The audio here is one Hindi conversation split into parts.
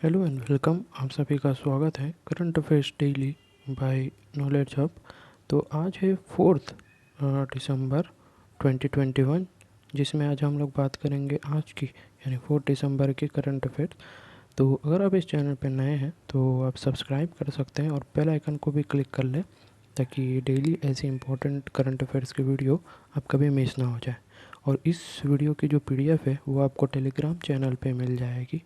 Hello and welcome. आप सभी का स्वागत है current affairs daily by knowledge hub. तो आज है 4 दिसंबर 2021, जिसमें आज हम लोग बात करेंगे आज की यानी 4 दिसंबर के करंट अफेयर्स। तो अगर आप इस चैनल पर नए हैं तो आप सब्सक्राइब कर सकते हैं और बेल आइकन को भी क्लिक कर लें ताकि डेली ऐसी इंपॉर्टेंट करंट अफेयर्स की वीडियो आप कभी मिस ना हो जाए। और इस वीडियो की जो पीडीएफ है वो आपको टेलीग्राम चैनल पे मिल जाएगी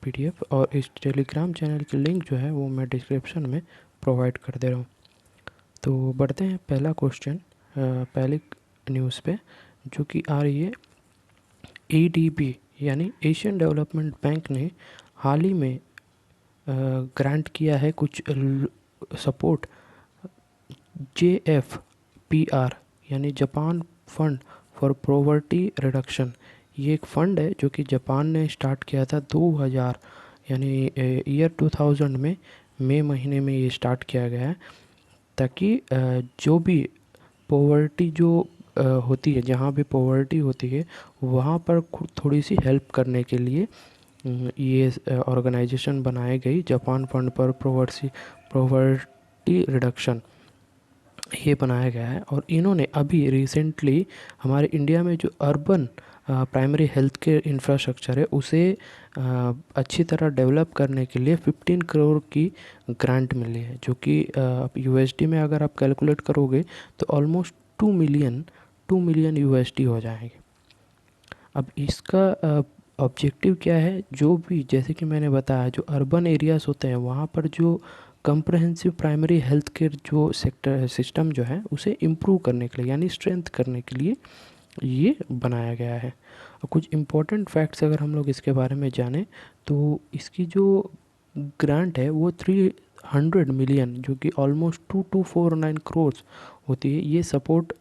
पीडीएफ, और इस टेलीग्राम चैनल की लिंक जो है वो मैं डिस्क्रिप्शन में प्रोवाइड कर दे रहा हूँ। तो बढ़ते हैं पहला क्वेश्चन, पहली न्यूज़ पे, जो कि आ रही है एडीबी यानी एशियन डेवलपमेंट बैंक ने हाल ही में ग्रांट किया है कुछ सपोर्ट JFPR यानी Japan fund for poverty reduction. ये एक फ़ंड है जो कि जापान ने स्टार्ट किया था 2000 यानी ईयर 2000 में मई महीने में ये स्टार्ट किया गया है, ताकि जो भी पॉवर्टी जो होती है, जहाँ भी पॉवर्टी होती है वहाँ पर थोड़ी सी हेल्प करने के लिए ये ऑर्गेनाइजेशन बनाई गई, Japan fund for poverty reduction ये बनाया गया है। और इन्होंने अभी रिसेंटली हमारे इंडिया में जो urban primary health care infrastructure है उसे अच्छी तरह डेवलप करने के लिए 15 करोड़ की ग्रांट मिली है, जो कि यूएसडी में अगर आप कैलकुलेट करोगे तो ऑलमोस्ट 2 मिलियन यूएसडी हो जाएंगे। अब इसका ऑब्जेक्टिव क्या है, जो भी जैसे कि मैंने बताया जो अर्बन एरियाज़ होते हैं वहाँ पर जो कंप्रहेंसिव प्राइमरी हेल्थ केयर जो सेक्टर सिस्टम जो है उसे इम्प्रूव करने के लिए यानी स्ट्रेंथ करने के लिए ये बनाया गया है। और कुछ इम्पोर्टेंट फैक्ट्स अगर हम लोग इसके बारे में जानें तो इसकी जो ग्रांट है वो 300 मिलियन, जो कि ऑलमोस्ट 2249 करोड़ होती है, ये सपोर्ट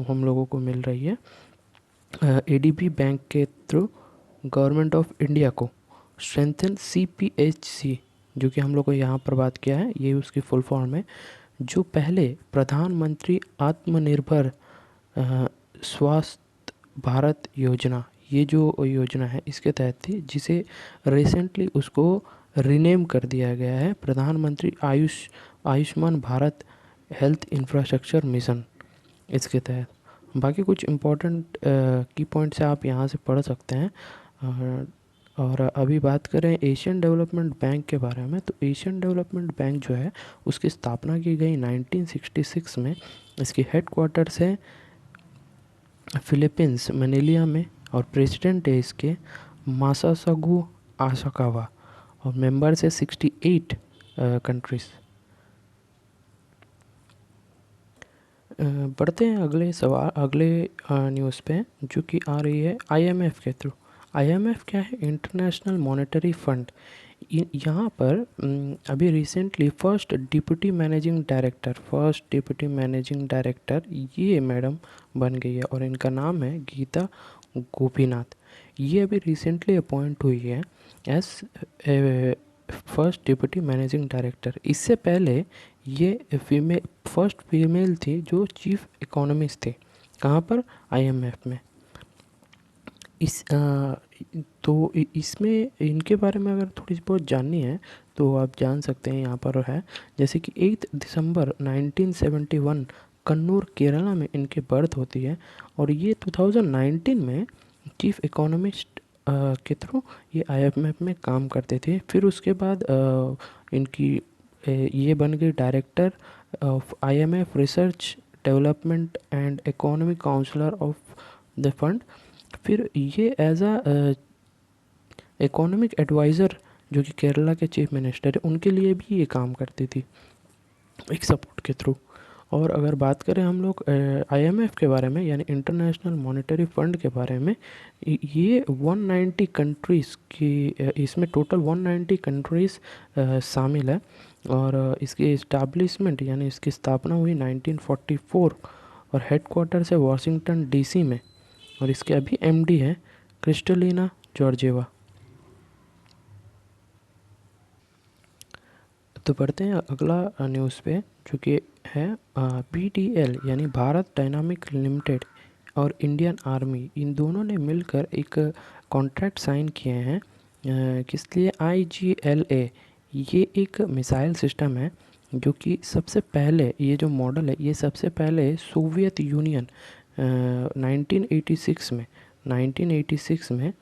हम लोगों को मिल रही है एडीबी बैंक के थ्रू गवर्नमेंट ऑफ इंडिया को स्ट्रेंथन CPHC, जो कि हम लोग को यहाँ पर बात किया है, ये उसकी फुल फॉर्म है, जो पहले प्रधानमंत्री आत्मनिर्भर स्वास्थ्य भारत योजना, ये जो योजना है इसके तहत थी, जिसे रिसेंटली उसको रीनेम कर दिया गया है प्रधानमंत्री Ayushman Bharat health infrastructure mission इसके तहत। बाकी कुछ इम्पोर्टेंट की पॉइंट्स आप यहाँ से पढ़ सकते हैं। और अभी बात करें एशियन डेवलपमेंट बैंक के बारे में, तो एशियन डेवलपमेंट बैंक जो है उसकी स्थापना की गई 1966 में। इसकी हेड क्वार्टर्स है फिलीपींस मनीला में, और प्रेसिडेंट है इसके मासासागु आसाकावा, और मेंबर्स है 68 कंट्रीज़। बढ़ते हैं अगले सवाल, अगले न्यूज़ पे, जो कि आ रही है IMF के थ्रू। IMF क्या है? International monetary fund. यहाँ पर अभी recently first deputy managing director ये मैडम बन गई है, और इनका नाम है गीता गोपीनाथ। ये अभी रिसेंटली अपॉइंट हुई है as first deputy managing director. इससे पहले ये फर्स्ट फीमेल थी जो चीफ इकोनॉमिस्ट थे। कहाँ पर? IMF में। इसमें इनके बारे में अगर थोड़ी बहुत जाननी है तो आप जान सकते हैं, यहाँ पर है जैसे कि 8 दिसंबर 1971 कन्नूर केरला में इनकी बर्थ होती है, और ये 2019 में चीफ इकोनॉमिस्ट के थ्रू ये IMF में काम करते थे। फिर उसके बाद इनकी ये बन गई director of IMF research development and economic counsellor of the fund. फिर ये एज अ इकोनॉमिक एडवाइज़र, जो कि केरला के चीफ मिनिस्टर है, उनके लिए भी ये काम करती थी एक सपोर्ट के थ्रू। और अगर बात करें हम लोग IMF के बारे में यानी इंटरनेशनल मॉनेटरी फंड के बारे में, ये 190 कंट्रीज़ की इसमें टोटल 190 कंट्रीज़ शामिल है। और इसकी इस्टेब्लिशमेंट यानी इसकी स्थापना हुई 1944, और हेडक्वार्टर्स है वाशिंगटन DC में, और इसके अभी MD है क्रिस्टलिना जॉर्जेवा। तो बढ़ते हैं अगला न्यूज़ पे, जो कि है BDL यानी भारत डायनामिक लिमिटेड और इंडियन आर्मी, इन दोनों ने मिलकर एक कॉन्ट्रैक्ट साइन किए हैं किस लिए IGLA, ये एक मिसाइल सिस्टम है जो कि सबसे पहले, ये जो मॉडल है ये सबसे पहले सोवियत यूनियन 1986 में 1986 में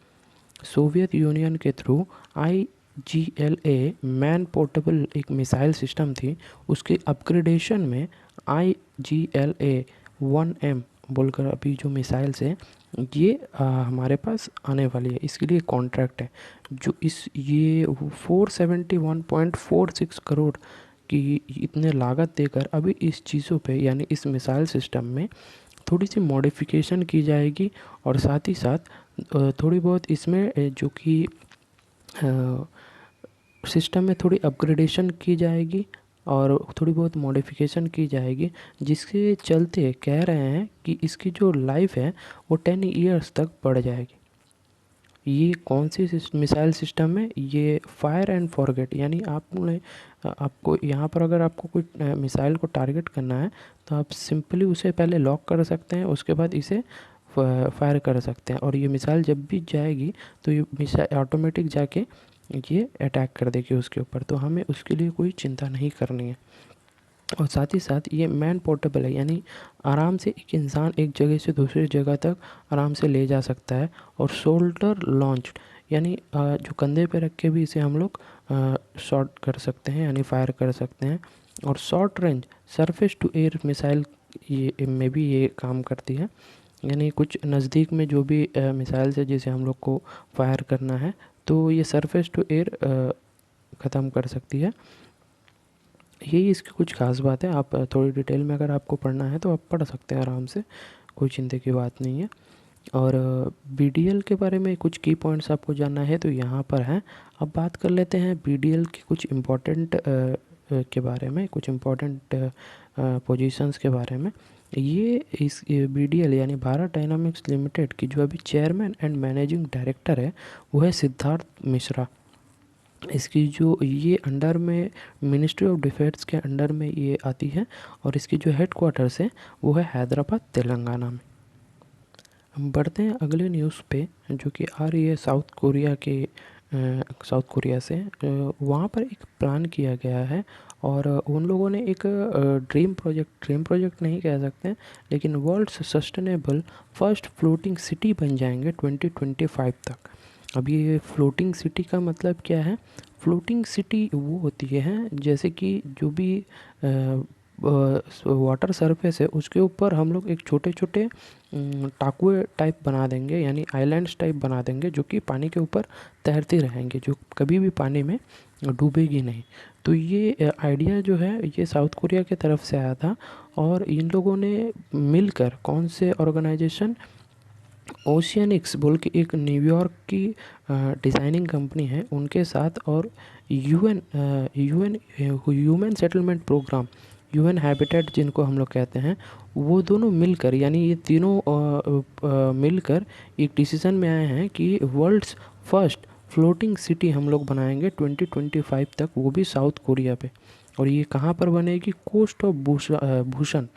सोवियत यूनियन के थ्रू IGLA मैन पोर्टेबल एक मिसाइल सिस्टम थी, उसके अपग्रेडेशन में IGLA 1M बोलकर अभी जो मिसाइल्स है ये हमारे पास आने वाली है। इसके लिए कॉन्ट्रैक्ट है जो इस ये 471.46 करोड़ की इतने लागत देकर अभी इस चीज़ों पे यानी इस मिसाइल सिस्टम में थोड़ी सी मॉडिफिकेशन की जाएगी और साथ ही साथ थोड़ी बहुत इसमें जो कि सिस्टम में थोड़ी अपग्रेडेशन की जाएगी और थोड़ी बहुत मॉडिफिकेशन की जाएगी, जिसके चलते कह रहे हैं कि इसकी जो लाइफ है वो 10 ईयर्स तक बढ़ जाएगी। ये कौन सी मिसाइल सिस्टम है? ये फायर एंड फॉरगेट, यानी आपने आपको यहाँ पर अगर आपको कोई मिसाइल को टारगेट करना है तो आप सिंपली उसे पहले लॉक कर सकते हैं, उसके बाद इसे फायर कर सकते हैं और ये मिसाइल जब भी जाएगी तो ये मिसाइल ऑटोमेटिक जाके ये अटैक कर देगी उसके ऊपर, तो हमें उसके लिए कोई चिंता नहीं करनी है। और साथ ही साथ ये मैन पोर्टेबल है, यानी आराम से एक इंसान एक जगह से दूसरी जगह तक आराम से ले जा सकता है। और शोल्डर लॉन्च्ड, यानी जो कंधे पे रख के भी इसे हम लोग शॉट कर सकते हैं यानी फायर कर सकते हैं। और short range surface to air missile ये में भी ये काम करती है, यानी कुछ नज़दीक में जो भी मिसाइल है जिसे हम लोग को फायर करना है तो ये सरफेस टू एयर ख़त्म कर सकती है। यही इसकी कुछ खास बात है। आप थोड़ी डिटेल में अगर आपको पढ़ना है तो आप पढ़ सकते हैं आराम से, कोई चिंता की बात नहीं है। और BDL के बारे में कुछ की पॉइंट्स आपको जानना है तो यहाँ पर हैं। अब बात कर लेते हैं BDL के कुछ इम्पोर्टेंट के बारे में, कुछ इम्पोर्टेंट पोजीशंस के बारे में। ये इस BDL यानी भारत डायनामिक्स लिमिटेड की जो अभी चेयरमैन एंड मैनेजिंग डायरेक्टर है वो है सिद्धार्थ मिश्रा। इसकी जो ये अंडर में मिनिस्ट्री ऑफ डिफेंस के अंडर में ये आती है और इसकी जो हेड क्वार्टर्स है वो है हैदराबाद तेलंगाना में। हम बढ़ते हैं अगले न्यूज़ पे जो कि आ रही है साउथ कोरिया से। वहाँ पर एक प्लान किया गया है और उन लोगों ने एक ड्रीम प्रोजेक्ट नहीं कह सकते लेकिन world's sustainable first floating city बन जाएंगे 2025 तक। अब ये फ्लोटिंग सिटी का मतलब क्या है? फ्लोटिंग सिटी वो होती है जैसे कि जो भी वाटर सरफेस है उसके ऊपर हम लोग एक छोटे छोटे टाकुए टाइप बना देंगे, यानी आइलैंड्स टाइप बना देंगे जो कि पानी के ऊपर तैरते रहेंगे, जो कभी भी पानी में डूबेगी नहीं। तो ये आइडिया जो है ये साउथ कोरिया की तरफ से आया था और इन लोगों ने मिलकर, कौन से ऑर्गेनाइजेशन, ओशियनिक्स बोल के एक न्यूयॉर्क की डिज़ाइनिंग कंपनी है उनके साथ, और UN human settlement programme, UN habitat जिनको हम लोग कहते हैं, वो दोनों मिलकर, यानी ये तीनों मिलकर एक डिसीज़न में आए हैं कि वर्ल्ड्स फर्स्ट फ्लोटिंग सिटी हम लोग बनाएंगे 2025 तक, वो भी साउथ कोरिया पे। और ये कहाँ पर बनेगी? कोस्ट ऑफ भूषण,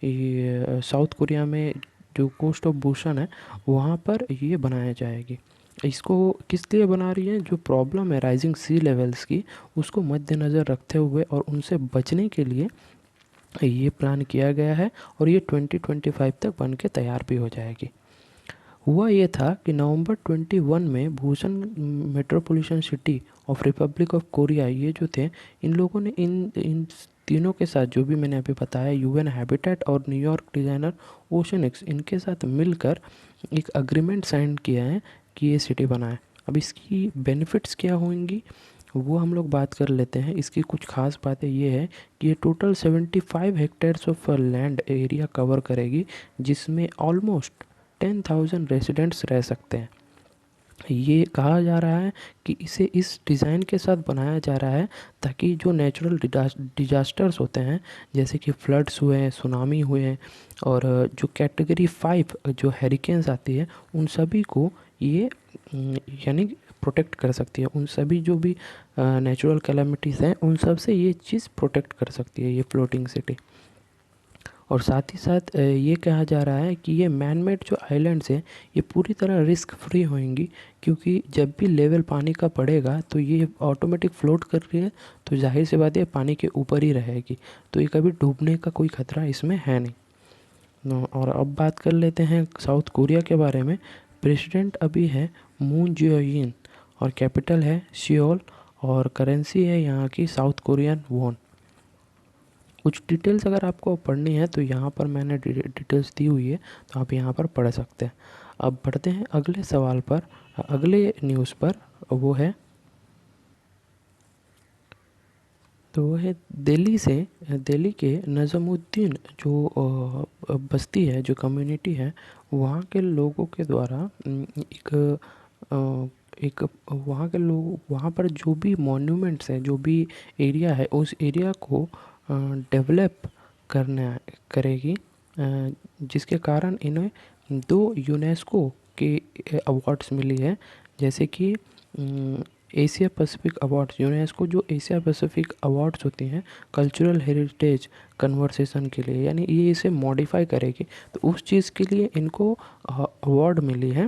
ये साउथ कोरिया में जो कोस्ट ऑफ भूषण है वहाँ पर ये बनाया जाएगी। इसको किस लिए बना रही है? जो प्रॉब्लम है राइजिंग सी लेवल्स की उसको मद्देनज़र रखते हुए और उनसे बचने के लिए ये प्लान किया गया है और ये 2025 तक बन के तैयार भी हो जाएगी। हुआ ये था कि नवंबर 21 में Bhushan metropolitan city of Republic of Korea, ये जो थे इन लोगों ने इन इन तीनों के साथ जो भी मैंने अभी बताया, यूएन हैबिटेट और न्यूयॉर्क डिज़ाइनर ओशनिक्स, इनके साथ मिलकर एक अग्रीमेंट साइन किया है कि ये सिटी बनाए। अब इसकी बेनिफिट्स क्या होंगी वो हम लोग बात कर लेते हैं। इसकी कुछ खास बातें ये है कि ये total 75 hectares of land area cover करेगी, जिसमें ऑलमोस्ट 10,000 रेजिडेंट्स रह सकते हैं। ये कहा जा रहा है कि इसे इस डिज़ाइन के साथ बनाया जा रहा है ताकि जो नेचुरल डिजास्टर्स होते हैं जैसे कि फ्लड्स हुए हैं, सुनामी हुए हैं और जो कैटेगरी 5 जो हैरिकेन्स आती है उन सभी को ये यानी प्रोटेक्ट कर सकती है। उन सभी जो भी नेचुरल कैलामिटीज़ हैं उन सब से ये चीज़ प्रोटेक्ट कर सकती है ये फ्लोटिंग सिटी। और साथ ही साथ ये कहा जा रहा है कि ये मैन मेड जो आइलैंड्स हैं ये पूरी तरह रिस्क फ्री होंगी, क्योंकि जब भी लेवल पानी का बढ़ेगा तो ये ऑटोमेटिक फ्लोट कर रही है, तो जाहिर सी बात है पानी के ऊपर ही रहेगी, तो ये कभी डूबने का कोई खतरा इसमें है नहीं। और अब बात कर लेते हैं साउथ कोरिया के बारे में। प्रेसिडेंट अभी है मून जेइन और कैपिटल है सियोल और करेंसी है यहाँ की साउथ कोरियन वॉन। कुछ डिटेल्स अगर आपको पढ़नी है तो यहाँ पर मैंने डिटेल्स दी हुई है, तो आप यहाँ पर पढ़ सकते हैं। अब बढ़ते हैं अगले सवाल पर, अगले न्यूज़ पर। वो है तो वो है दिल्ली के नज़मुद्दीन जो बस्ती है, जो कम्युनिटी है, वहाँ के लोगों के द्वारा एक वहाँ के लोग, वहाँ पर जो भी मॉन्यूमेंट्स हैं, जो भी एरिया है, उस एरिया को डेवलप करना करेगी, जिसके कारण इन्हें 2 यूनेस्को के अवार्ड्स मिली है, जैसे कि एशिया पैसिफिक अवार्ड्स। यूनेस्को जो एशिया पैसिफिक अवार्ड्स होती हैं कल्चरल हेरिटेज कन्वर्सेशन के लिए, यानी ये इसे मॉडिफाई करेगी, तो उस चीज़ के लिए इनको अवार्ड मिली है,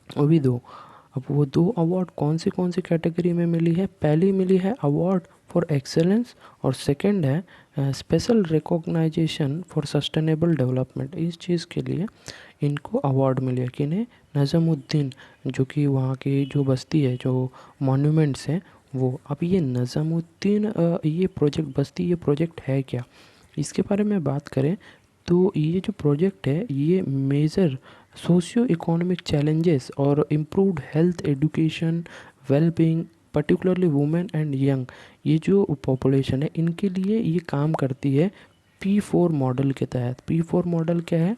वो भी 2। अब वो 2 अवार्ड कौन सी कैटेगरी में मिली है? पहली मिली है अवार्ड फॉर एक्सेलेंस और सेकंड है special recognition for sustainable development. इस चीज़ के लिए इनको अवार्ड मिले कि इन्हें नज़मुद्दीन, जो कि वहाँ की जो बस्ती है, जो मॉन्यूमेंट्स हैं वो। अब ये नज़मुद्दीन ये प्रोजेक्ट बस्ती, ये प्रोजेक्ट है क्या, इसके बारे में बात करें तो ये जो प्रोजेक्ट है ये मेजर सोशियो इकोनॉमिक चैलेंजेस और improved health, education, wellbeing, particularly women and young, ये जो पॉपुलेशन है इनके लिए ये काम करती है P4 मॉडल के तहत। P4 मॉडल क्या है?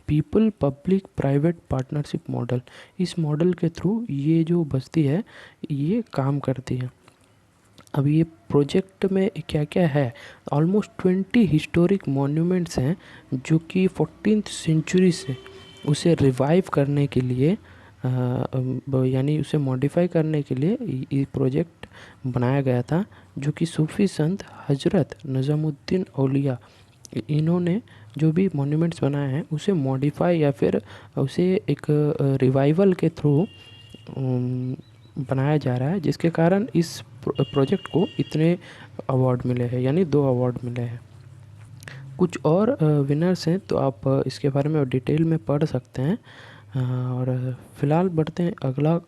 People public private partnership model. इस मॉडल के थ्रू ये जो बस्ती है ये काम करती है। अब ये प्रोजेक्ट में क्या क्या है? ऑलमोस्ट 20 हिस्टोरिक मॉन्यूमेंट्स हैं जो कि 14th सेंचुरी से उसे रिवाइव करने के लिए यानी उसे मॉडिफाई करने के लिए ये प्रोजेक्ट बनाया गया था, जो कि सूफ़ी संत हजरत नज़मुद्दीन औलिया इन्होंने जो भी मॉन्यूमेंट्स बनाए हैं उसे मॉडिफाई या फिर उसे एक रिवाइवल के थ्रू बनाया जा रहा है, जिसके कारण इस प्रोजेक्ट को इतने अवार्ड मिले हैं, यानी 2 अवार्ड मिले हैं। कुछ और विनर्स हैं तो आप इसके बारे में डिटेल में पढ़ सकते हैं। और फिलहाल बढ़ते हैं अगला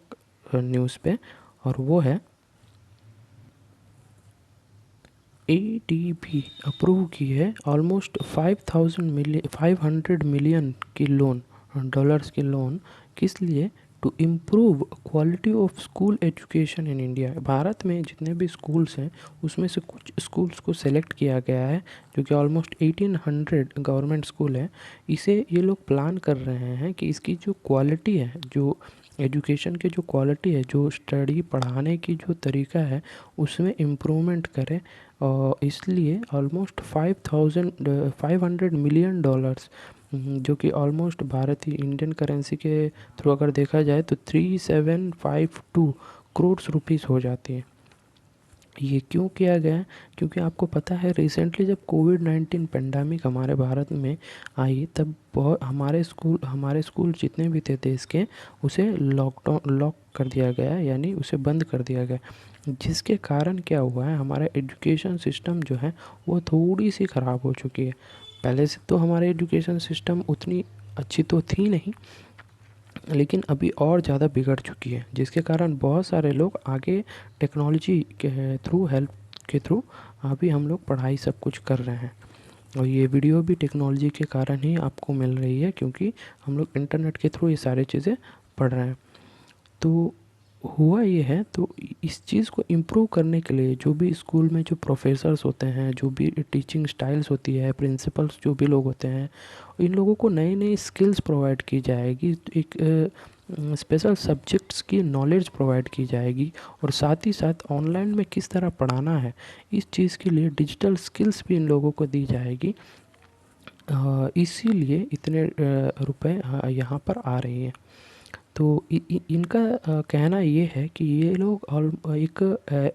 न्यूज़ पे, और वो है ADB अप्रूव की है ऑलमोस्ट 500 मिलियन की लोन, डॉलर्स की लोन। किस लिए? To improve quality of school education in India. भारत में जितने भी स्कूल्स हैं उसमें से कुछ स्कूल्स को सेलेक्ट किया गया है, जो कि ऑलमोस्ट 1800 गवर्नमेंट स्कूल है। इसे ये लोग प्लान कर रहे हैं कि इसकी जो क्वालिटी है, जो एजुकेशन की जो क्वालिटी है, जो स्टडी पढ़ाने की जो तरीका है, उसमें इम्प्रूवमेंट करें। और इसलिए ऑलमोस्ट 500 मिलियन डॉलर्स, जो कि ऑलमोस्ट भारतीय इंडियन करेंसी के थ्रू अगर देखा जाए तो 3752 करोड़ रुपीस हो जाती है। ये क्यों किया गया? क्योंकि आपको पता है रिसेंटली जब कोविड-19 पेंडेमिक हमारे भारत में आई, तब बहुत हमारे स्कूल जितने भी थे देश के, उसे लॉक कर दिया गया, यानी उसे बंद कर दिया गया, जिसके कारण क्या हुआ है, हमारा एजुकेशन सिस्टम जो है वो थोड़ी सी ख़राब हो चुकी है। पहले से तो हमारे एजुकेशन सिस्टम उतनी अच्छी तो थी नहीं, लेकिन अभी और ज़्यादा बिगड़ चुकी है, जिसके कारण बहुत सारे लोग आगे टेक्नोलॉजी के थ्रू, हेल्प के थ्रू अभी हम लोग पढ़ाई सब कुछ कर रहे हैं। और ये वीडियो भी टेक्नोलॉजी के कारण ही आपको मिल रही है, क्योंकि हम लोग इंटरनेट के थ्रू ये सारी चीज़ें पढ़ रहे हैं। तो हुआ ये है, तो इस चीज़ को इम्प्रूव करने के लिए जो भी स्कूल में जो प्रोफेसर्स होते हैं, जो भी टीचिंग स्टाइल्स होती है, प्रिंसिपल्स जो भी लोग होते हैं, इन लोगों को नई नई स्किल्स प्रोवाइड की जाएगी, एक स्पेशल सब्जेक्ट्स की नॉलेज प्रोवाइड की जाएगी, और साथ ही साथ ऑनलाइन में किस तरह पढ़ाना है, इस चीज़ के लिए डिजिटल स्किल्स भी इन लोगों को दी जाएगी। इसीलिए इतने रुपए यहाँ पर आ रही हैं। तो इनका कहना ये है कि ये लोग एक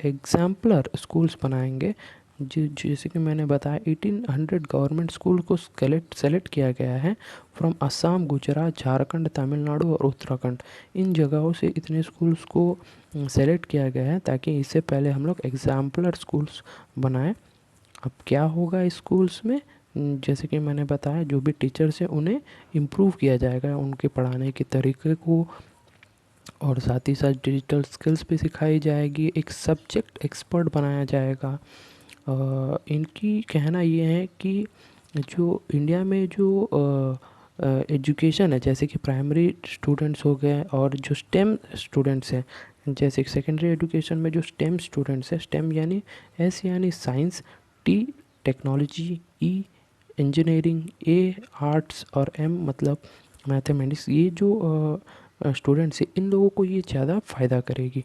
एग्जाम्पलर स्कूल्स बनाएंगे, जैसे कि मैंने बताया 1800 गवर्नमेंट स्कूल को सेलेक्ट किया गया है फ्रॉम असम, गुजरात, झारखंड, तमिलनाडु और उत्तराखंड। इन जगहों से इतने स्कूल्स को सेलेक्ट किया गया है ताकि इससे पहले हम लोग एग्जाम्पलर स्कूल्स बनाएं। अब क्या होगा इस स्कूल्स में, जैसे कि मैंने बताया जो भी टीचर्स हैं उन्हें इम्प्रूव किया जाएगा उनके पढ़ाने के तरीके को, और साथ ही साथ डिजिटल स्किल्स भी सिखाई जाएगी, एक सब्जेक्ट एक्सपर्ट बनाया जाएगा। इनकी कहना ये है कि जो इंडिया में जो एजुकेशन है, जैसे कि प्राइमरी स्टूडेंट्स हो गए और जो स्टेम स्टूडेंट्स हैं, जैसे कि सेकेंडरी एजुकेशन में जो स्टेम स्टूडेंट्स हैं, स्टेम यानी एस यानी साइंस, टी टेक्नोलॉजी, ई इंजीनियरिंग, ए आर्ट्स और एम मतलब मैथमेटिक्स, ये जो स्टूडेंट्स हैं इन लोगों को ये ज़्यादा फ़ायदा करेगी।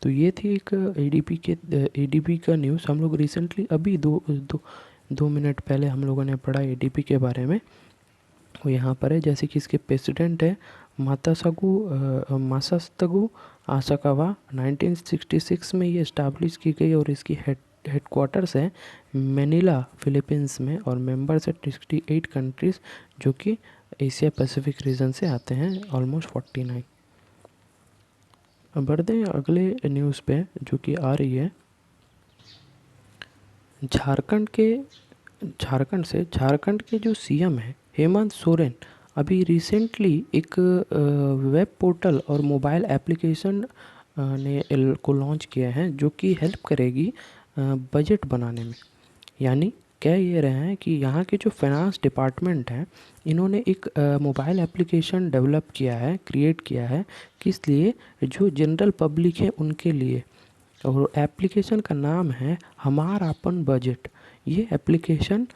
तो ये थी एक एडीपी का न्यूज़। हम लोग रिसेंटली अभी 2 मिनट पहले हम लोगों ने पढ़ा एडीपी के बारे में। वो यहाँ पर है, जैसे कि इसके प्रेसिडेंट है मासास्तगु आसाकावा। 1966 में ये इस्टेब्लिश की गई और इसकी हेडक्वार्टर्स है मैनिला, फिलीपींस में, और मेंबर्स है 68 कंट्रीज़ जो कि एशिया पैसिफिक रीजन से आते हैं, ऑलमोस्ट 49। अब बढ़ते हैं अगले न्यूज़ पे जो कि आ रही है झारखंड के जो सीएम है हेमंत सोरेन अभी रिसेंटली एक वेब पोर्टल और मोबाइल एप्लीकेशन को लॉन्च किया है जो कि हेल्प करेगी बजट बनाने में। यानी कह ये रहे हैं कि यहाँ के जो फाइनेंस डिपार्टमेंट है इन्होंने एक मोबाइल एप्लीकेशन डेवलप किया है, क्रिएट किया है, किस लिए, जो जनरल पब्लिक है उनके लिए। और एप्लीकेशन का नाम है हमार आपन बजट। ये एप्लीकेशन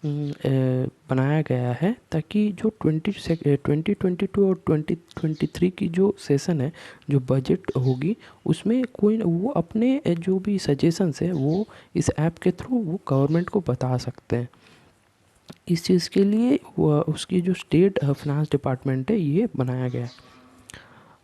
बनाया गया है ताकि जो 2022 और 2023 की जो सेशन है, जो बजट होगी, उसमें कोई वो अपने जो भी सजेशंस है वो इस ऐप के थ्रू वो गवर्नमेंट को बता सकते हैं। इस चीज़ के लिए उसकी जो स्टेट फाइनेंस डिपार्टमेंट है ये बनाया गया है।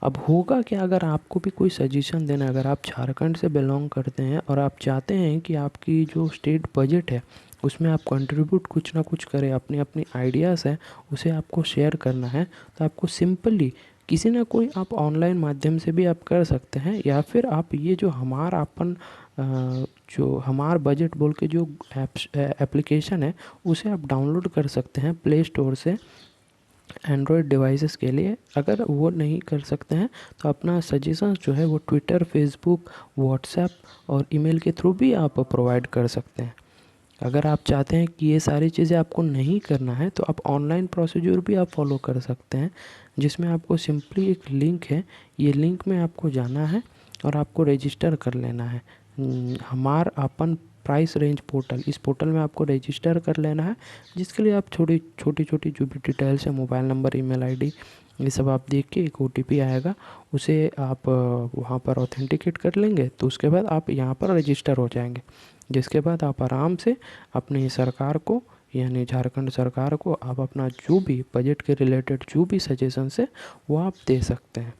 अब होगा क्या, अगर आपको भी कोई सजेशन देना है, अगर आप झारखंड से बिलोंग करते हैं और आप चाहते हैं कि आपकी जो स्टेट बजट है उसमें आप कंट्रीब्यूट कुछ ना कुछ करें, अपनी अपनी आइडियाज़ हैं उसे आपको शेयर करना है, तो आपको सिंपली किसी ना कोई आप ऑनलाइन माध्यम से भी आप कर सकते हैं, या फिर आप ये जो हमारा अपन जो हमार बजट बोल के जो एप्लीकेशन है उसे आप डाउनलोड कर सकते हैं प्ले स्टोर से एंड्रॉयड डिवाइसेस के लिए। अगर वो नहीं कर सकते हैं तो अपना सजेशंस जो है वो ट्विटर, फेसबुक, व्हाट्सएप और ईमेल के थ्रू भी आप प्रोवाइड कर सकते हैं। अगर आप चाहते हैं कि ये सारी चीज़ें आपको नहीं करना है तो आप ऑनलाइन प्रोसीजर भी आप फॉलो कर सकते हैं, जिसमें आपको सिंपली एक लिंक है, ये लिंक में आपको जाना है और आपको रजिस्टर कर लेना है। हमार अपन प्राइस रेंज पोर्टल, इस पोर्टल में आपको रजिस्टर कर लेना है, जिसके लिए आप छोटी छोटी जो भी डिटेल्स है, मोबाइल नंबर, ईमेल आईडी, ये सब आप देख के एक ओटीपी आएगा, उसे आप वहाँ पर ऑथेंटिकेट कर लेंगे, तो उसके बाद आप यहाँ पर रजिस्टर हो जाएंगे, जिसके बाद आप आराम से अपनी सरकार को यानी झारखंड सरकार को आप अपना जो भी बजट के रिलेटेड जो भी सजेशंस है वो आप दे सकते हैं।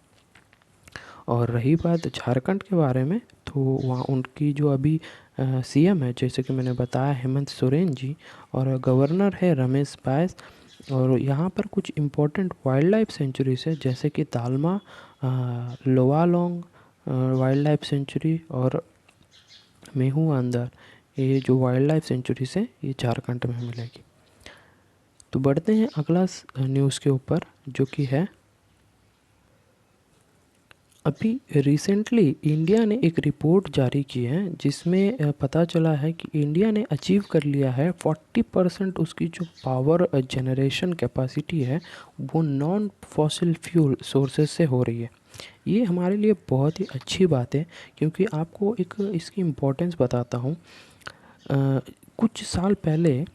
और रही बात झारखंड के बारे में, तो वहाँ उनकी जो अभी सीएम है, जैसे कि मैंने बताया, हेमंत सोरेन जी, और गवर्नर है रमेश बैस। और यहाँ पर कुछ इम्पोर्टेंट वाइल्ड लाइफ सेंचुरीज है, जैसे कि तालमा, लोवालोंग वाइल्ड लाइफ सेंचुरी और मेहू अंदर, ये जो वाइल्ड लाइफ सेंचुरीज है ये झारखंड में मिलेगी। तो बढ़ते हैं अगला न्यूज़ के ऊपर जो कि है अभी रिसेंटली इंडिया ने एक रिपोर्ट जारी की है जिसमें पता चला है कि इंडिया ने अचीव कर लिया है 40% उसकी जो पावर जनरेशन कैपेसिटी है वो नॉन फॉसिल फ्यूल सोर्सेज से हो रही है। ये हमारे लिए बहुत ही अच्छी बात है, क्योंकि आपको एक इसकी इम्पोर्टेंस बताता हूँ। कुछ साल पहले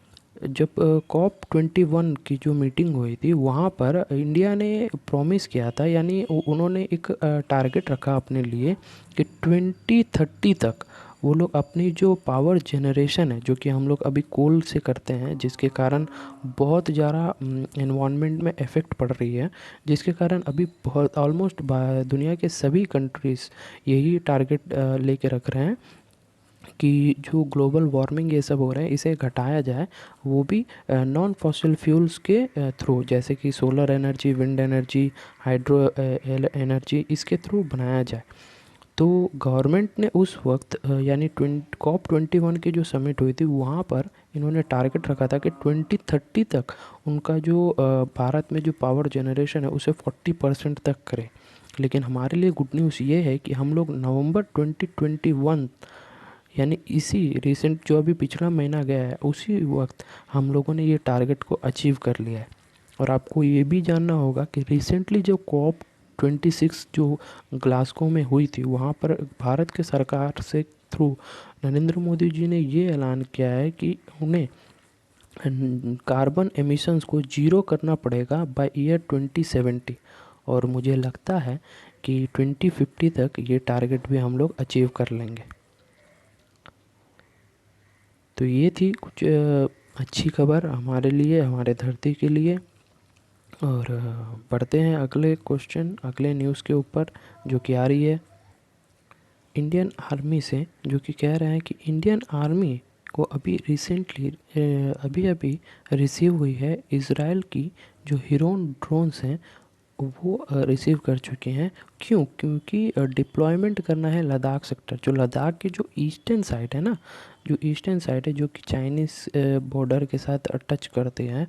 जब COP 21 की जो मीटिंग हुई थी वहाँ पर इंडिया ने प्रॉमिस किया था, यानी उन्होंने एक टारगेट रखा अपने लिए कि 2030 तक वो लोग अपनी जो पावर जनरेशन है, जो कि हम लोग अभी कोल से करते हैं, जिसके कारण बहुत ज़्यादा एनवायरनमेंट में इफ़ेक्ट पड़ रही है, जिसके कारण अभी बहुत ऑलमोस्ट दुनिया के सभी कंट्रीज़ यही टारगेट लेके रख रहे हैं कि जो ग्लोबल वार्मिंग ये सब हो रहा है इसे घटाया जाए, वो भी नॉन फॉसिल फ्यूल्स के थ्रू, जैसे कि solar energy, wind energy, hydro energy, इसके थ्रू बनाया जाए। तो गवर्नमेंट ने उस वक्त यानी COP21 की जो समिट हुई थी वहाँ पर इन्होंने टारगेट रखा था कि 2030 तक उनका जो भारत में जो पावर जनरेशन है उसे 40% तक करें। लेकिन हमारे लिए गुड न्यूज़ ये है कि हम लोग नवंबर 2021 यानी इसी रिसेंट जो अभी पिछला महीना गया है उसी वक्त हम लोगों ने ये टारगेट को अचीव कर लिया है। और आपको ये भी जानना होगा कि रिसेंटली जो COP26 जो ग्लासगो में हुई थी वहाँ पर भारत के सरकार से थ्रू नरेंद्र मोदी जी ने ये ऐलान किया है कि उन्हें कार्बन एमिशंस को जीरो करना पड़ेगा बाय ईयर 2070। और मुझे लगता है कि 2050 तक ये टारगेट भी हम लोग अचीव कर लेंगे। तो ये थी कुछ अच्छी खबर हमारे लिए, हमारे धरती के लिए। और बढ़ते हैं अगले क्वेश्चन, अगले न्यूज़ के ऊपर जो कि आ रही है इंडियन आर्मी से, जो कि कह रहे हैं कि इंडियन आर्मी को अभी रिसेंटली अभी अभी रिसीव हुई है इज़राइल की जो हिरोन ड्रोन्स हैं वो रिसीव कर चुके हैं। क्यों? क्योंकि डिप्लॉयमेंट करना है लद्दाख सेक्टर, जो लद्दाख की जो ईस्टर्न साइड है ना, जो ईस्टर्न साइड है जो कि चाइनीज़ बॉर्डर के साथ टच करते हैं,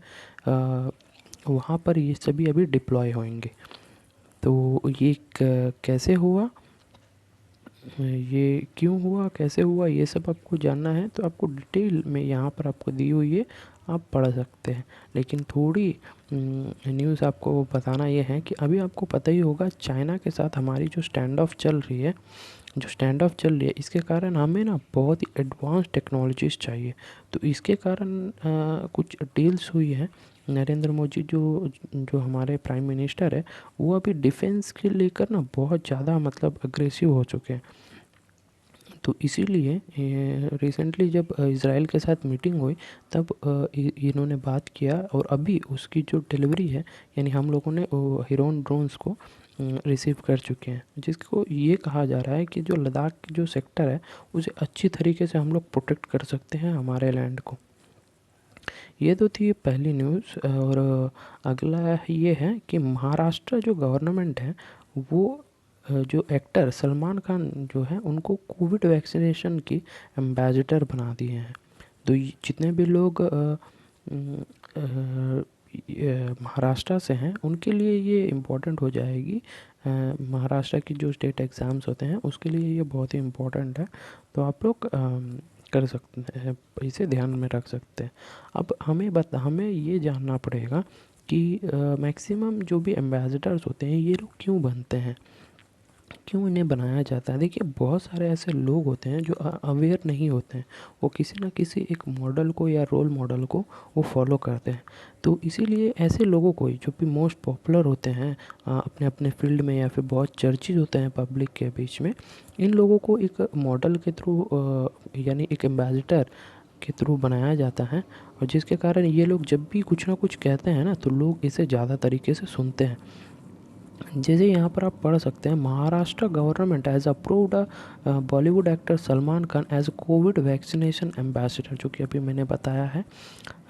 वहाँ पर ये सभी अभी डिप्लॉय होंगे। तो ये कैसे हुआ, ये क्यों हुआ, कैसे हुआ, ये सब आपको जानना है तो आपको डिटेल में यहाँ पर आपको दी हुई है, आप पढ़ सकते हैं। लेकिन थोड़ी न्यूज़ आपको बताना ये है कि अभी आपको पता ही होगा चाइना के साथ हमारी जो स्टैंड ऑफ चल रही है, इसके कारण हमें ना बहुत ही एडवांस टेक्नोलॉजीज़ चाहिए। तो इसके कारण कुछ डील्स हुई है। नरेंद्र मोदी जो जो हमारे प्राइम मिनिस्टर है वो अभी डिफेंस के लेकर ना बहुत ज़्यादा मतलब अग्रेसिव हो चुके हैं। तो इसीलिए रिसेंटली जब इज़राइल के साथ मीटिंग हुई तब इन्होंने बात किया और अभी उसकी जो डिलीवरी है यानी हम लोगों ने हिरोन ड्रोन्स को रिसीव कर चुके हैं, जिसको ये कहा जा रहा है कि जो लद्दाख की जो सेक्टर है उसे अच्छी तरीके से हम लोग प्रोटेक्ट कर सकते हैं हमारे लैंड को। ये तो थी पहली न्यूज़। और अगला ये है कि महाराष्ट्र जो गवर्नमेंट है वो जो एक्टर सलमान खान जो है उनको कोविड वैक्सीनेशन की एम्बेसडर बना दिए हैं। तो जितने भी लोग महाराष्ट्र से हैं उनके लिए ये इम्पोर्टेंट हो जाएगी। महाराष्ट्र की जो स्टेट एग्ज़ाम्स होते हैं उसके लिए ये बहुत ही इम्पोर्टेंट है। तो आप लोग कर सकते हैं, इसे ध्यान में रख सकते हैं। अब हमें ये जानना पड़ेगा कि मैक्सिमम जो भी एम्बेसडर्स होते हैं ये लोग क्यों बनते हैं, क्यों इन्हें बनाया जाता है। देखिए बहुत सारे ऐसे लोग होते हैं जो अवेयर नहीं होते हैं, वो किसी ना किसी एक मॉडल को या रोल मॉडल को वो फॉलो करते हैं। तो इसीलिए ऐसे लोगों को ही जो भी मोस्ट पॉपुलर होते हैं अपने अपने फील्ड में या फिर बहुत चर्चित होते हैं पब्लिक के बीच में, इन लोगों को एक मॉडल के थ्रू यानी एक एम्बेसडर के थ्रू बनाया जाता है। और जिसके कारण ये लोग जब भी कुछ ना कुछ कहते हैं ना तो लोग इसे ज़्यादा तरीके से सुनते हैं। जैसे यहाँ पर आप पढ़ सकते हैं Maharashtra government as approved Bollywood actor Salman Khan as Covid vaccination ambassador, जो कि अभी मैंने बताया है,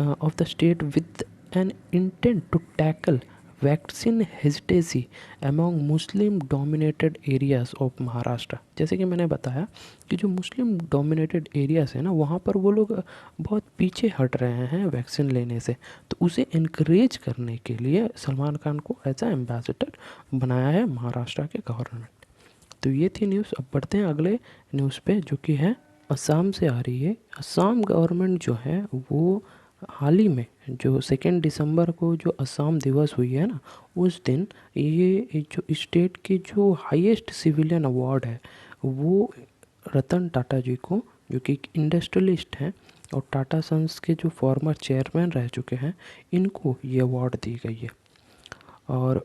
of the state with an intent to tackle vaccine hesitancy among Muslim dominated areas of Maharashtra. जैसे कि मैंने बताया कि जो मुस्लिम डोमिनेटेड एरियाज है ना वहाँ पर वो लोग बहुत पीछे हट रहे हैं वैक्सीन लेने से, तो उसे इनक्रेज करने के लिए सलमान खान को एज ए एम्बेसडर बनाया है महाराष्ट्र के गवर्नमेंट। तो ये थी न्यूज़। अब बढ़ते हैं अगले न्यूज़ पे जो कि है असम से आ रही है। असम गवर्नमेंट जो है वो हाल ही में जो 2 दिसंबर को जो असम दिवस हुई है ना उस दिन ये जो स्टेट की जो हाईएस्ट सिविलियन अवार्ड है वो रतन टाटा जी को, जो कि एक इंडस्ट्रियलिस्ट हैं और टाटा सन्स के जो फॉर्मर चेयरमैन रह चुके हैं, इनको ये अवार्ड दी गई है। और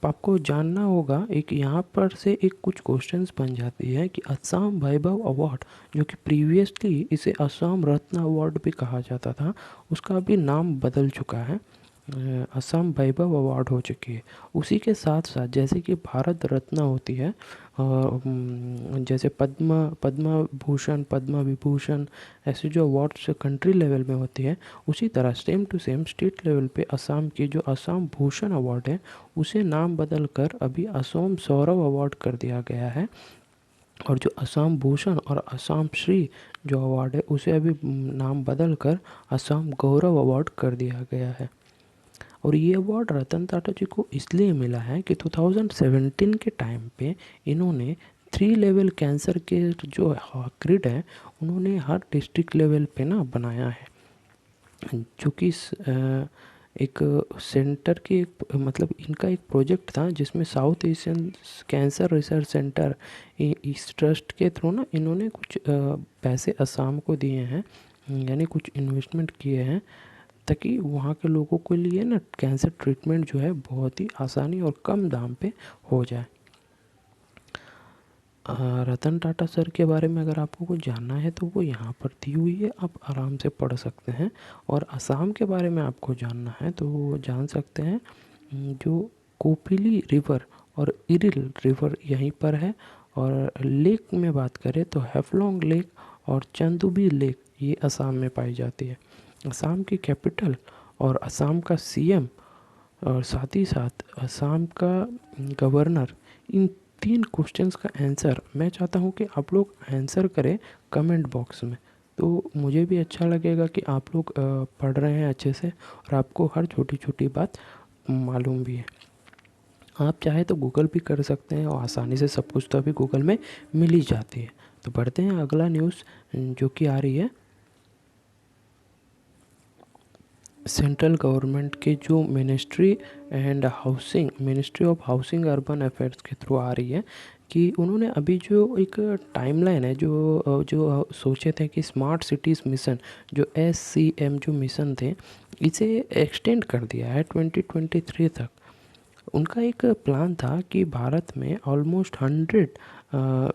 आपको जानना होगा एक यहाँ पर से एक कुछ क्वेश्चंस बन जाती है कि असम वैभव अवार्ड, जो कि प्रीवियसली इसे असम रत्न अवार्ड भी कहा जाता था, उसका अभी नाम बदल चुका है। असम वैभव अवार्ड हो चुकी है। उसी के साथ साथ जैसे कि भारत रत्न होती है, जैसे पद्म भूषण, पद्म विभूषण, ऐसे जो अवार्ड्स कंट्री लेवल में होती है, उसी तरह same to same state level पे असम की जो असम भूषण अवार्ड है, उसे नाम बदल कर अभी असम सौरव अवार्ड कर दिया गया है। और जो असम भूषण और असम श्री जो अवार्ड है, उसे अभी नाम बदल कर असम गौरव अवार्ड कर दिया गया है। और ये अवार्ड रतन टाटा जी को इसलिए मिला है कि 2017 के टाइम पे इन्होंने 3 लेवल कैंसर के जो ग्रिड है, उन्होंने हर डिस्ट्रिक्ट लेवल पे ना बनाया है। जो कि एक सेंटर के मतलब इनका एक प्रोजेक्ट था, जिसमें south Asian cancer research centre, इस ट्रस्ट के थ्रू ना इन्होंने कुछ पैसे असम को दिए हैं, यानी कुछ इन्वेस्टमेंट किए हैं, ताकि वहाँ के लोगों के लिए ना कैंसर ट्रीटमेंट जो है बहुत ही आसानी और कम दाम पे हो जाए। रतन टाटा सर के बारे में अगर आपको कुछ जानना है तो वो यहाँ पर दी हुई है, आप आराम से पढ़ सकते हैं। और असम के बारे में आपको जानना है तो वो जान सकते हैं। जो कोपिली रिवर और इरिल रिवर यहीं पर है। और लेक में बात करें तो हैफलॉन्ग लेक और चंदुबी लेक ये असम में पाई जाती है। असम की कैपिटल और असम का सीएम और साथ ही साथ असम का गवर्नर, इन 3 क्वेश्चंस का आंसर मैं चाहता हूँ कि आप लोग आंसर करें कमेंट बॉक्स में। तो मुझे भी अच्छा लगेगा कि आप लोग पढ़ रहे हैं अच्छे से और आपको हर छोटी छोटी बात मालूम भी है। आप चाहे तो गूगल भी कर सकते हैं और आसानी से सब कुछ तो अभी गूगल में मिल ही जाती है। तो बढ़ते हैं अगला न्यूज़ जो कि आ रही है सेंट्रल गवर्नमेंट के जो ministry of housing urban affairs के थ्रू आ रही है, कि उन्होंने अभी जो एक टाइमलाइन है जो सोचे थे कि स्मार्ट सिटीज़ मिशन जो SCM जो मिशन थे, इसे एक्सटेंड कर दिया है 2023 तक। उनका एक प्लान था कि भारत में ऑलमोस्ट 100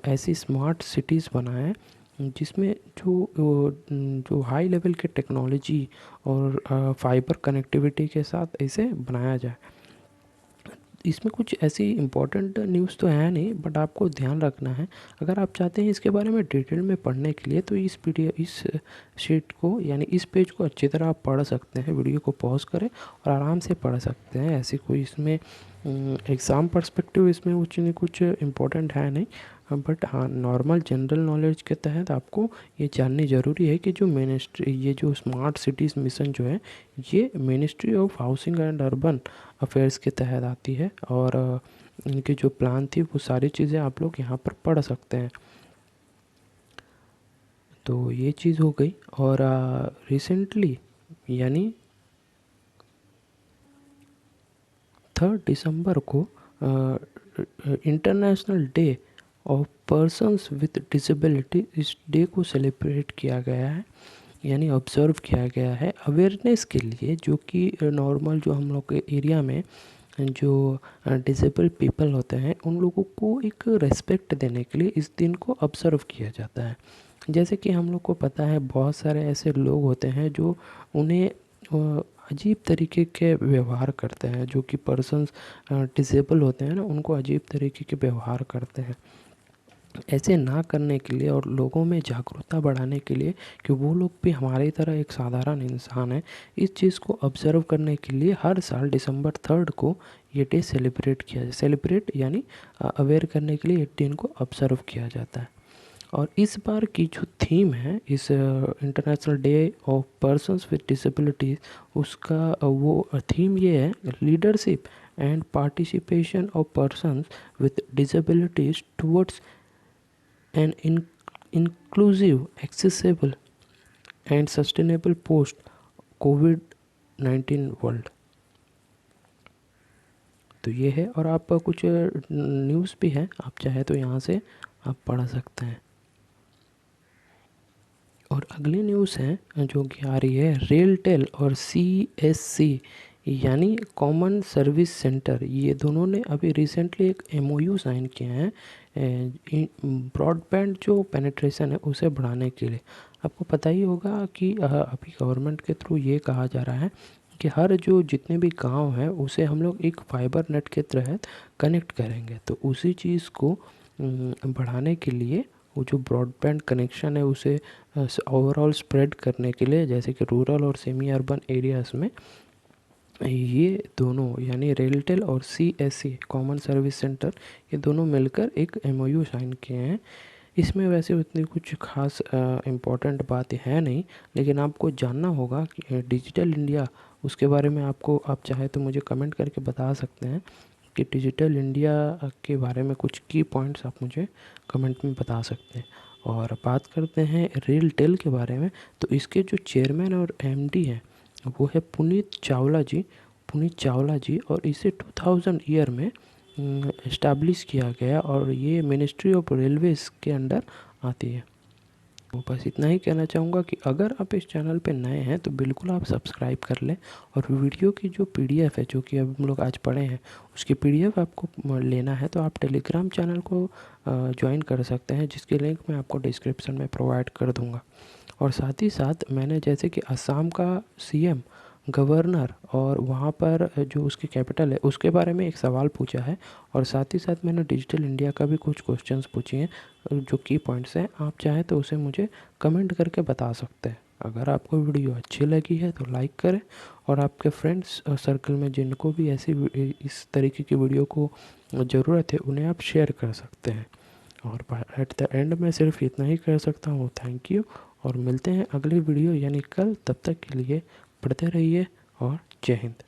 ऐसी स्मार्ट सिटीज़ बनाएं, जिसमें जो हाई लेवल के टेक्नोलॉजी और फाइबर कनेक्टिविटी के साथ इसे बनाया जाए। इसमें कुछ ऐसी इम्पोर्टेंट न्यूज़ तो है नहीं, बट आपको ध्यान रखना है। अगर आप चाहते हैं इसके बारे में डिटेल में पढ़ने के लिए तो इस शीट को यानी इस पेज को अच्छी तरह आप पढ़ सकते हैं। वीडियो को पॉज करें और आराम से पढ़ सकते हैं। ऐसी कोई इसमें एग्ज़ाम पर्सपेक्टिव इसमें कुछ इम्पोर्टेंट है नहीं, बट हाँ नॉर्मल जनरल नॉलेज के तहत आपको ये जाननी ज़रूरी है कि ये जो स्मार्ट सिटीज़ मिशन जो है, ये ministry of housing and urban affairs के तहत आती है। और इनकी जो प्लान थी वो सारी चीज़ें आप लोग यहाँ पर पढ़ सकते हैं। तो ये चीज़ हो गई। और रिसेंटली यानी 3 दिसंबर को international day of persons with disability, इस डे को सेलिब्रेट किया गया है, यानी ऑब्ज़र्व किया गया है अवेयरनेस के लिए, जो कि नॉर्मल जो हम लोग के एरिया में जो डिसेबल पीपल होते हैं उन लोगों को एक रेस्पेक्ट देने के लिए इस दिन को ऑब्ज़र्व किया जाता है। जैसे कि हम लोग को पता है बहुत सारे ऐसे लोग होते हैं जो उन्हें अजीब तरीके के व्यवहार करते हैं, जो कि पर्सन्स डिसेबल होते हैं ना, उनको अजीब तरीके के व्यवहार करते हैं। ऐसे ना करने के लिए और लोगों में जागरूकता बढ़ाने के लिए कि वो लोग भी हमारी तरह एक साधारण इंसान है, इस चीज़ को ऑब्ज़र्व करने के लिए हर साल दिसंबर 3 को ये डे सेलिब्रेट यानी अवेयर करने के लिए इस दिन को ऑब्ज़र्व किया जाता है। और इस बार की जो थीम है इस international day of persons with disabilities, उसका वो थीम ये है, leadership and participation of persons with disabilities towards an inclusive, accessible and sustainable post covid world. तो ये है। और आप कुछ न्यूज़ भी है, आप चाहे तो यहाँ से आप पढ़ सकते हैं। और अगली न्यूज़ है जो कि आ रही है रेलटेल और CSC यानी कॉमन सर्विस सेंटर, ये दोनों ने अभी रिसेंटली एक MOU साइन किया है ब्रॉडबैंड जो पेनिट्रेशन है उसे बढ़ाने के लिए। आपको पता ही होगा कि अभी गवर्नमेंट के थ्रू ये कहा जा रहा है कि हर जो जितने भी गांव हैं उसे हम लोग एक फाइबर नेट के तहत कनेक्ट करेंगे। तो उसी चीज़ को बढ़ाने के लिए वो जो ब्रॉडबैंड कनेक्शन है उसे ओवरऑल स्प्रेड करने के लिए, जैसे कि रूरल और सेमी अर्बन एरियाज़ में, ये दोनों यानी रेलटेल और CSC कॉमन सर्विस सेंटर, ये दोनों मिलकर एक MOU साइन किए हैं। इसमें वैसे उतनी कुछ खास इम्पोर्टेंट बात है नहीं, लेकिन आपको जानना होगा कि डिजिटल इंडिया, उसके बारे में आपको, आप चाहे तो मुझे कमेंट करके बता सकते हैं कि डिजिटल इंडिया के बारे में कुछ की पॉइंट्स आप मुझे कमेंट में बता सकते हैं। और बात करते हैं रेलटेल के बारे में, तो इसके जो चेयरमैन और MD हैं वो है पुनीत चावला जी। और इसे 2000 ईयर में इस्टेब्लिश किया गया और ये मिनिस्ट्री ऑफ रेलवेज़ के अंडर आती है। तो बस इतना ही कहना चाहूँगा कि अगर आप इस चैनल पे नए हैं तो बिल्कुल आप सब्सक्राइब कर लें, और वीडियो की जो PDF है जो कि अब हम लोग आज पढ़े हैं उसकी PDF आपको लेना है तो आप टेलीग्राम चैनल को ज्वाइन कर सकते हैं, जिसकी लिंक मैं आपको डिस्क्रिप्शन में प्रोवाइड कर दूँगा। और साथ ही साथ मैंने जैसे कि असम का CM, गवर्नर और वहाँ पर जो उसकी कैपिटल है उसके बारे में एक सवाल पूछा है, और साथ ही साथ मैंने डिजिटल इंडिया का भी कुछ क्वेश्चंस पूछे हैं जो की पॉइंट्स हैं। आप चाहें तो उसे मुझे कमेंट करके बता सकते हैं। अगर आपको वीडियो अच्छी लगी है तो लाइक करें, और आपके फ्रेंड्स सर्कल में जिनको भी ऐसी इस तरीके की वीडियो को ज़रूरत है उन्हें आप शेयर कर सकते हैं। और एट द एंड मैं सिर्फ इतना ही कह सकता हूँ, थैंक यू, और मिलते हैं अगली वीडियो यानी कल। तब तक के लिए पढ़ते रहिए और जय हिंद।